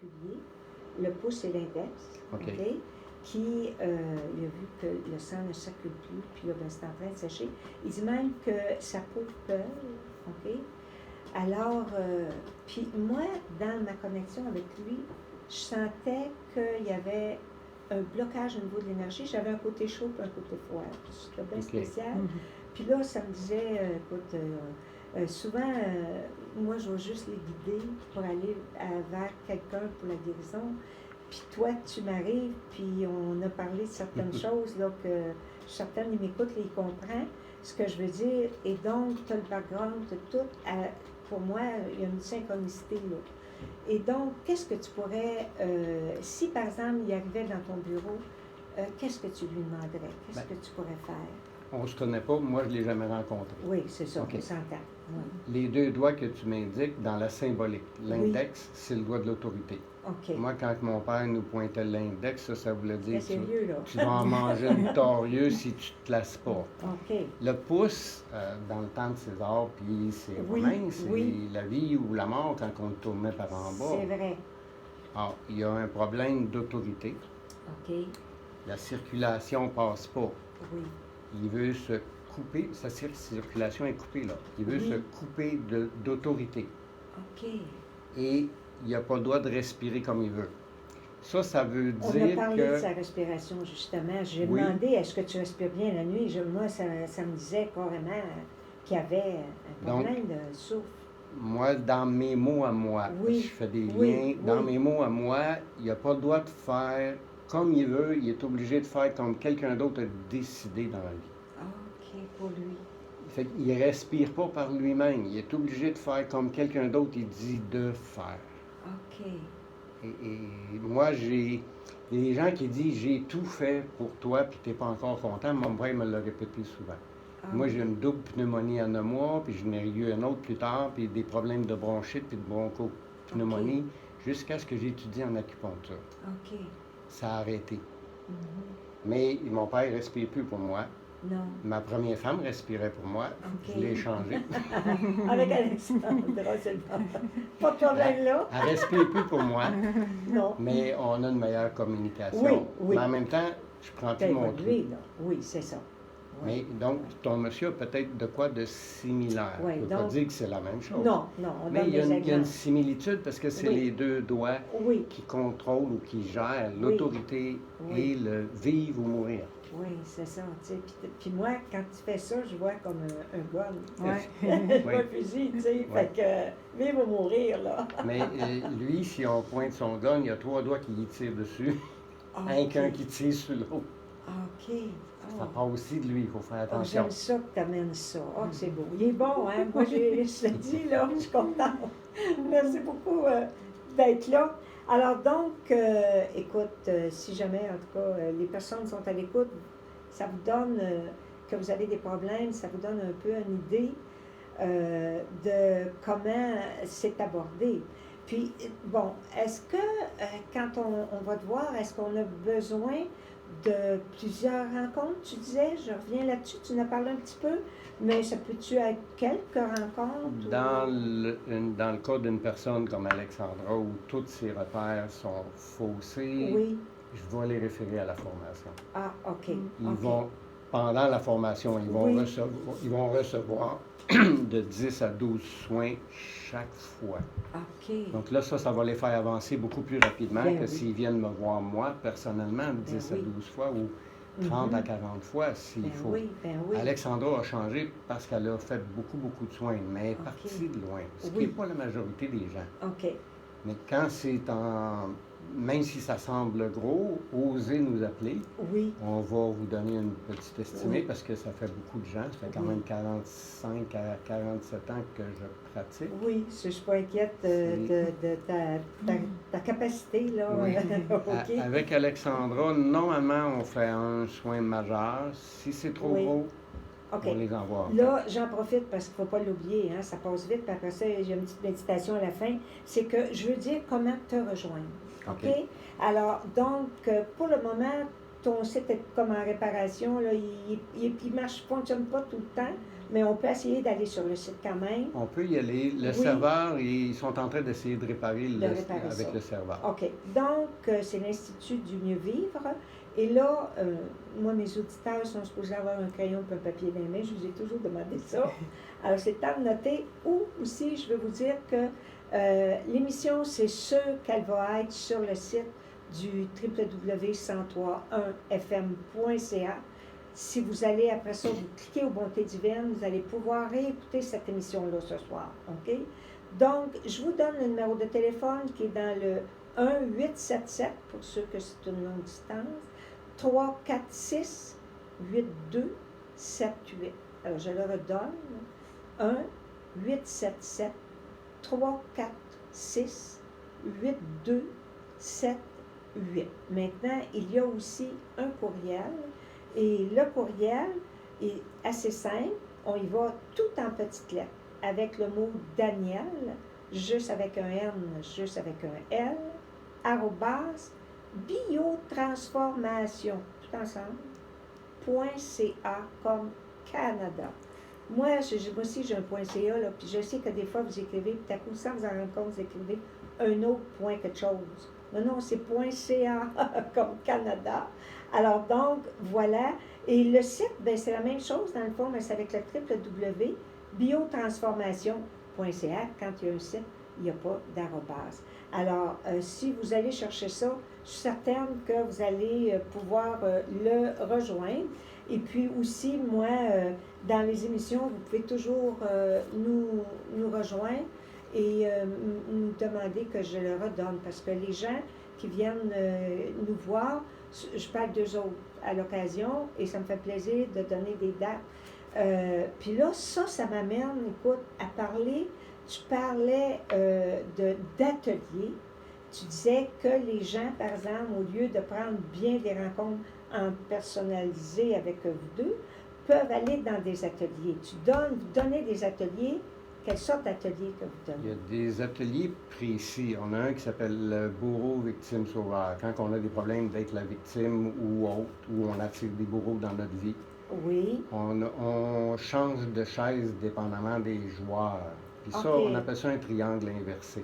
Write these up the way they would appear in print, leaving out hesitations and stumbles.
particulier, le pouce et l'index, OK. OK? Qui, il a vu que le sang ne circule plus, puis là, ben, c'est en train de sécher. Il dit même que sa peau peule, OK? Alors, puis moi, dans ma connexion avec lui, je sentais qu'il y avait un blocage au niveau de l'énergie. J'avais un côté chaud et un côté froid. C'était bien spécial. Puis là, ça me disait, écoute, souvent, moi, je vais juste les guider pour aller vers quelqu'un pour la guérison. Puis toi, tu m'arrives, puis on a parlé de certaines choses, là, que certaines, il m'écoute, il comprend ce que je veux dire. Et donc, tu as le background, tu as tout. Pour moi, il y a une synchronicité, là. Et donc, qu'est-ce que tu pourrais, si par exemple, il arrivait dans ton bureau, qu'est-ce que tu lui demanderais? Qu'est-ce que tu pourrais faire? On ne se connaît pas, moi je ne l'ai jamais rencontré. Oui, c'est ça, OK. on s'entend. Oui. Les deux doigts que tu m'indiques dans la symbolique, l'index, c'est le doigt de l'autorité. OK. Moi, quand mon père nous pointait l'index, ça voulait dire C'est vieux, là. tu vas en manger une torieux si tu ne te places pas. OK. Le pouce, dans le temps de César, puis c'est romain, c'est la vie ou la mort quand on le tournait par en bas. C'est vrai. Alors, il y a un problème d'autorité. OK. La circulation ne passe pas. Oui. Il veut se couper, sa circulation est coupée là. Il veut se couper d'autorité. OK. Et il n'a pas le droit de respirer comme il veut. Ça veut dire On a parlé que... de sa respiration, justement. J'ai demandé, est-ce que tu respires bien la nuit? Moi, ça me disait carrément qu'il y avait un problème de souffle. Moi, dans mes mots à moi, je fais des liens, dans mes mots à moi, il n'a pas le droit de faire comme il veut, il est obligé de faire comme quelqu'un d'autre a décidé dans la vie. OK, pour lui. Fait qu'il ne respire pas par lui-même, il est obligé de faire comme quelqu'un d'autre il dit de faire. OK. Et moi, il y a des gens qui disent j'ai tout fait pour toi puis tu n'es pas encore content. Mon père me l'a répété souvent. Moi, j'ai une double pneumonie en 1 mois, puis j'en ai eu un autre plus tard, puis des problèmes de bronchite puis de bronchopneumonie, jusqu'à ce que j'étudie en acupuncture. OK. Ça a arrêté. Mais mon père ne respire plus pour moi. Non. Ma première femme respirait pour moi. Okay. Je l'ai changée. Avec Alexandra, c'est bon. Pas de problème là. Elle ne respire plus pour moi. Non. Mais on a une meilleure communication. Oui. Mais en même temps, je prends plus mon truc. Oui, c'est ça. Oui. Mais donc, ton monsieur a peut-être de quoi de similaire. Oui, je ne veux pas dire que c'est la même chose. Non, mais il y a une similitude parce que c'est les deux doigts qui contrôlent ou qui gèrent l'autorité et le vivre ou mourir. Oui, c'est ça. Puis moi, quand tu fais ça, je vois comme un gun. Oui. Je vois un fusil, tu sais. Fait que vivre ou mourir, là. Mais lui, si on pointe son gun, il y a 3 doigts qui y tirent dessus. Un qui tire sur l'autre. OK. Ça part aussi de lui, il faut faire attention. J'aime ça que tu amènes ça. C'est beau. Il est bon, hein? Moi, je te dis, là, je suis contente. Merci beaucoup d'être là. Alors donc, écoute, si jamais, en tout cas, les personnes sont à l'écoute, ça vous donne que vous avez des problèmes, ça vous donne un peu une idée de comment c'est abordé. Puis, bon, est-ce que quand on va te voir, est-ce qu'on a besoin de plusieurs rencontres, tu disais, je reviens là-dessus, tu en as parlé un petit peu, mais ça peut-tu être quelques rencontres? Dans le cas d'une personne comme Alexandra, où tous ses repères sont faussés, je vais les référer à la formation. Ah, OK. Ils vont, pendant la formation, ils vont recevoir de 10 à 12 soins chaque fois. OK. Donc là, ça va les faire avancer beaucoup plus rapidement que s'ils viennent me voir moi, personnellement, 10 à 12 fois ou 30 à 40 fois s'il faut. Alexandra a changé parce qu'elle a fait beaucoup de soins, mais elle est partie de loin, ce qui n'est pas la majorité des gens. OK. Mais quand c'est même si ça semble gros, osez nous appeler. Oui. On va vous donner une petite estimée parce que ça fait beaucoup de gens. Ça fait quand même 45 à 47 ans que je pratique. Oui, je ne suis pas inquiète de ta capacité, là. Oui. Okay. Avec Alexandra, normalement, on fait un soin majeur. Si c'est trop gros, on les envoie. Là, j'en profite parce qu'il ne faut pas l'oublier, hein, ça passe vite, puis après ça, j'ai une petite méditation à la fin. C'est que je veux dire comment te rejoindre. OK? Alors, donc, pour le moment, ton site est comme en réparation, là, il ne fonctionne pas tout le temps. mais on peut essayer d'aller sur le site quand même. On peut y aller. Le Oui. serveur, ils sont en train d'essayer de réparer, Réparer avec ça. le serveur. OK. Donc, c'est l'Institut du mieux vivre. Et là, moi, mes auditeurs sont supposés avoir un crayon et un papier dans les mains. Je vous ai toujours demandé ça. Alors, c'est le temps de noter. Ou aussi, je veux vous dire que l'émission, c'est sûr qu'elle va être sur le site du www.1031fm.ca. Si vous allez, après ça, vous cliquez aux Bontés divines, vous allez pouvoir réécouter cette émission-là ce soir. OK? Donc, je vous donne le numéro de téléphone qui est dans le 1-877, pour ceux que c'est une longue distance, 346-8278. Alors, je le redonne. 1-877-346-8278. Maintenant, il y a aussi un courriel. Et le courriel est assez simple. On y va tout en petites lettres, avec le mot Daniel, juste avec un N, juste avec un L, arrobas, biotransformation, tout ensemble, .ca comme Canada. Moi aussi, j'ai un .ca, là, puis je sais que des fois, vous écrivez, puis tout à coup, sans vous en rendre compte, vous écrivez un autre point quelque chose. Non, c'est .ca comme Canada. Alors donc, voilà. Et le site, ben, c'est la même chose, dans le fond, mais c'est avec le www.biotransformation.ca. Quand il y a un site, il n'y a pas d'arrobase. Alors, si vous allez chercher ça, je suis certaine que vous allez pouvoir le rejoindre. Et puis aussi, moi, dans les émissions, vous pouvez toujours nous rejoindre et nous demander que je le redonne. Parce que les gens qui viennent nous voir, je parle d'eux autres à l'occasion et ça me fait plaisir de donner des dates. Puis là, ça m'amène, écoute, à parler. Tu parlais d'ateliers. Tu disais que les gens, par exemple, au lieu de prendre bien des rencontres en personnalisé avec vous deux, peuvent aller dans des ateliers. Vous donnez des ateliers. Quelle sorte d'ateliers que vous donnez? Il y a des ateliers précis. On a un qui s'appelle le bourreau victime sauveur. Quand on a des problèmes d'être la victime ou autre, ou on attire des bourreaux dans notre vie. Oui. On change de chaise dépendamment des joueurs. Puis ça, OK. on appelle ça un triangle inversé.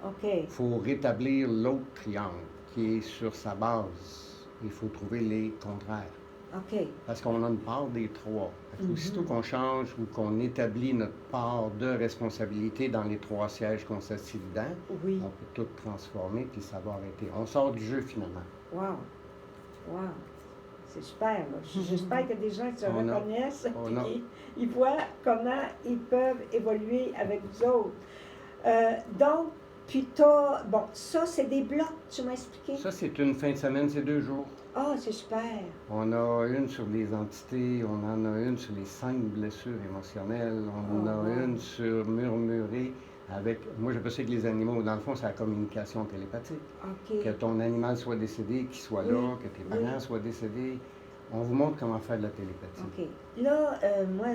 OK. Il faut rétablir l'autre triangle qui est sur sa base. Il faut trouver les contraires. OK. Parce qu'on a une part des trois. Aussitôt qu'on change ou qu'on établit notre part de responsabilité dans les trois sièges qu'on s'assied dedans, Oui. on peut tout transformer puis ça va arrêter. On sort du jeu finalement. Wow. Wow. C'est super, là. J'espère qu'il y a des gens qui se reconnaissent et ils voient comment ils peuvent évoluer avec vous autres. Donc, puis bon, ça, c'est des blocs, tu m'as expliqué? Ça, c'est une fin de semaine, c'est 2 jours. Ah, c'est super. On a une sur les entités, on en a une sur les 5 blessures émotionnelles, on a une sur murmurer avec, moi j'appelle ça que les animaux, dans le fond, c'est la communication télépathique. OK. Que ton animal soit décédé, qu'il soit là, que tes parents soient décédés. On vous montre comment faire de la télépathie. OK. Là, moi,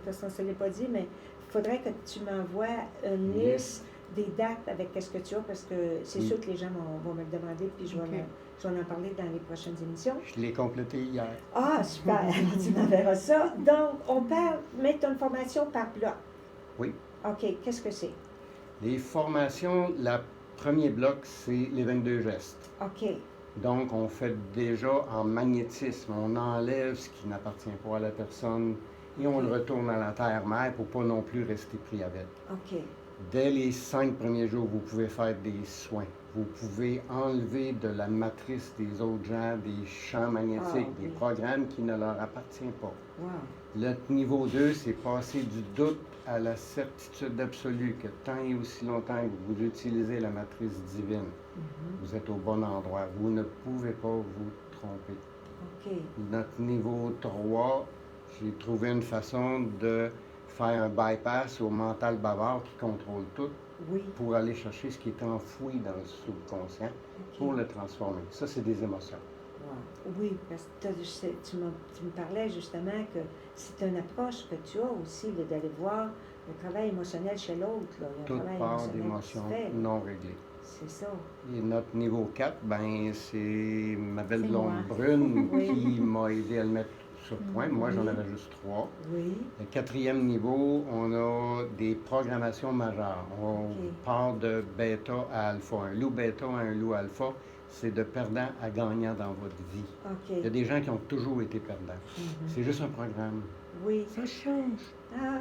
parce qu'on ne se l'est pas dit, mais il faudrait que tu m'envoies une liste des dates avec qu'est-ce que tu as, parce que c'est sûr que les gens vont me le demander, puis je vais en parler dans les prochaines émissions. Je l'ai complété hier. Ah, super! Tu m'enverras ça. Donc, on parle, mettre une formation par bloc. Oui. OK. Qu'est-ce que c'est? Les formations, le premier bloc, c'est les 22 gestes. OK. Donc, on fait déjà en magnétisme. On enlève ce qui n'appartient pas à la personne et on le retourne à la terre-mère pour pas non plus rester pris avec. OK. Dès les 5 premiers jours, vous pouvez faire des soins. Vous pouvez enlever de la matrice des autres gens des champs magnétiques, des programmes qui ne leur appartiennent pas. Wow. Le niveau 2, c'est passer du doute à la certitude absolue que tant et aussi longtemps que vous utilisez la matrice divine, vous êtes au bon endroit. Vous ne pouvez pas vous tromper. OK. Notre niveau 3, j'ai trouvé une façon de faire un bypass au mental bavard qui contrôle tout pour aller chercher ce qui est enfoui dans le subconscient pour le transformer. Ça, c'est des émotions. Wow. Oui, parce que tu me parlais justement que c'est une approche que tu as aussi d'aller voir le travail émotionnel chez l'autre. Toute part d'émotions non réglées. C'est ça. Et notre niveau 4, ben, c'est ma belle blonde brune qui m'a aidé à le mettre sur point. Moi, j'en avais juste 3. Oui. Le 4e niveau, on a des programmations majeures. On part de bêta à alpha. Un loup bêta à un loup alpha, c'est de perdant à gagnant dans votre vie. OK. Il y a des gens qui ont toujours été perdants. C'est juste un programme. Oui. Ça change. Ah.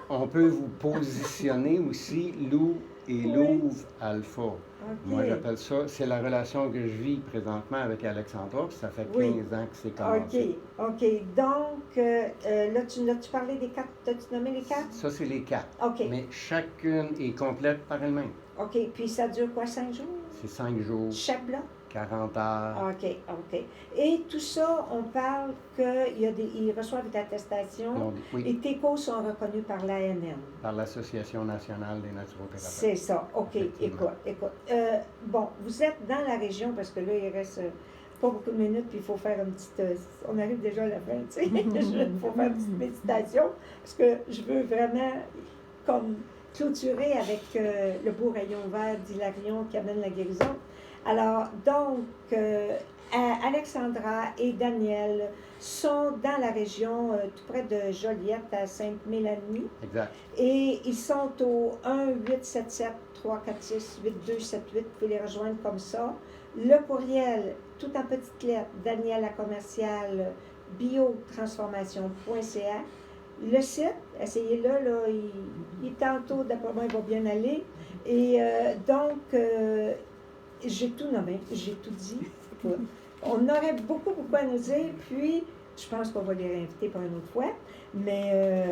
On peut vous positionner aussi loup et louve alpha. Okay. Moi, j'appelle ça, c'est la relation que je vis présentement avec Alexandra, puis ça fait 15 ans que c'est commencé. OK. Donc, là, tu parlais des 4, t'as-tu nommé les 4? Ça, c'est les 4. OK. Mais chacune est complète par elle-même. OK. Puis ça dure quoi, 5 jours? C'est 5 jours. Chaque bloc? 40 heures. OK. Et tout ça, on parle qu'ils reçoivent une attestation et tes cours sont reconnus par l'ANN. Par l'Association nationale des naturopathes. C'est ça. OK. Écoute. Bon, vous êtes dans la région parce que là, il reste pas beaucoup de minutes puis il faut faire une petite... on arrive déjà à la fin, tu sais. Il faut faire une petite méditation parce que je veux vraiment comme clôturer avec le beau rayon vert d'Hilarion qui amène la guérison. Alors, donc, Alexandra et Daniel sont dans la région tout près de Joliette, à Sainte-Mélanie. Exact. Et ils sont au 1-877-346-8278. Vous pouvez les rejoindre comme ça. Le courriel, tout en petites lettres, daniel@biottransformation.ca. Le site, essayez-le, là, il tantôt, d'après moi, il va bien aller. Et donc, j'ai tout nommé, j'ai tout dit. On aurait beaucoup à nous dire, puis je pense qu'on va les réinviter pour une autre fois, mais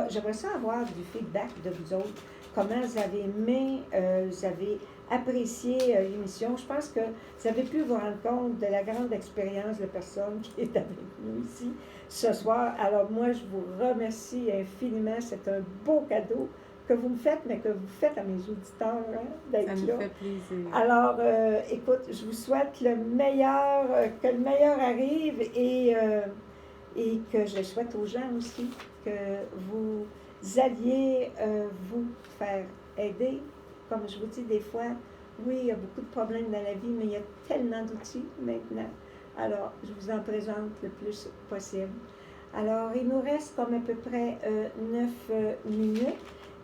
j'aimerais ça avoir du feedback de vous autres, comment vous avez aimé, vous avez apprécié l'émission. Je pense que vous avez pu vous rendre compte de la grande expérience de personne qui est avec nous ici ce soir. Alors moi, je vous remercie infiniment, c'est un beau cadeau que vous me faites, mais que vous faites à mes auditeurs d'être là. Ça nous fait plaisir. Alors, écoute, je vous souhaite le meilleur, que le meilleur arrive et que je souhaite aux gens aussi que vous alliez vous faire aider. Comme je vous dis des fois, oui, il y a beaucoup de problèmes dans la vie, mais il y a tellement d'outils maintenant. Alors, je vous en présente le plus possible. Alors, il nous reste comme à peu près 9 minutes.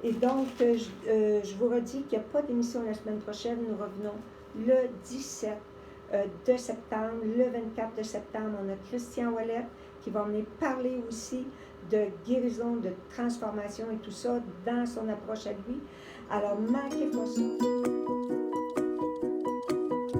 Et donc, je vous redis qu'il n'y a pas d'émission la semaine prochaine. Nous revenons le 17 de septembre. Le 24 de septembre, on a Christian Ouellet qui va venir parler aussi de guérison, de transformation et tout ça dans son approche à lui. Alors, manquez pas ça.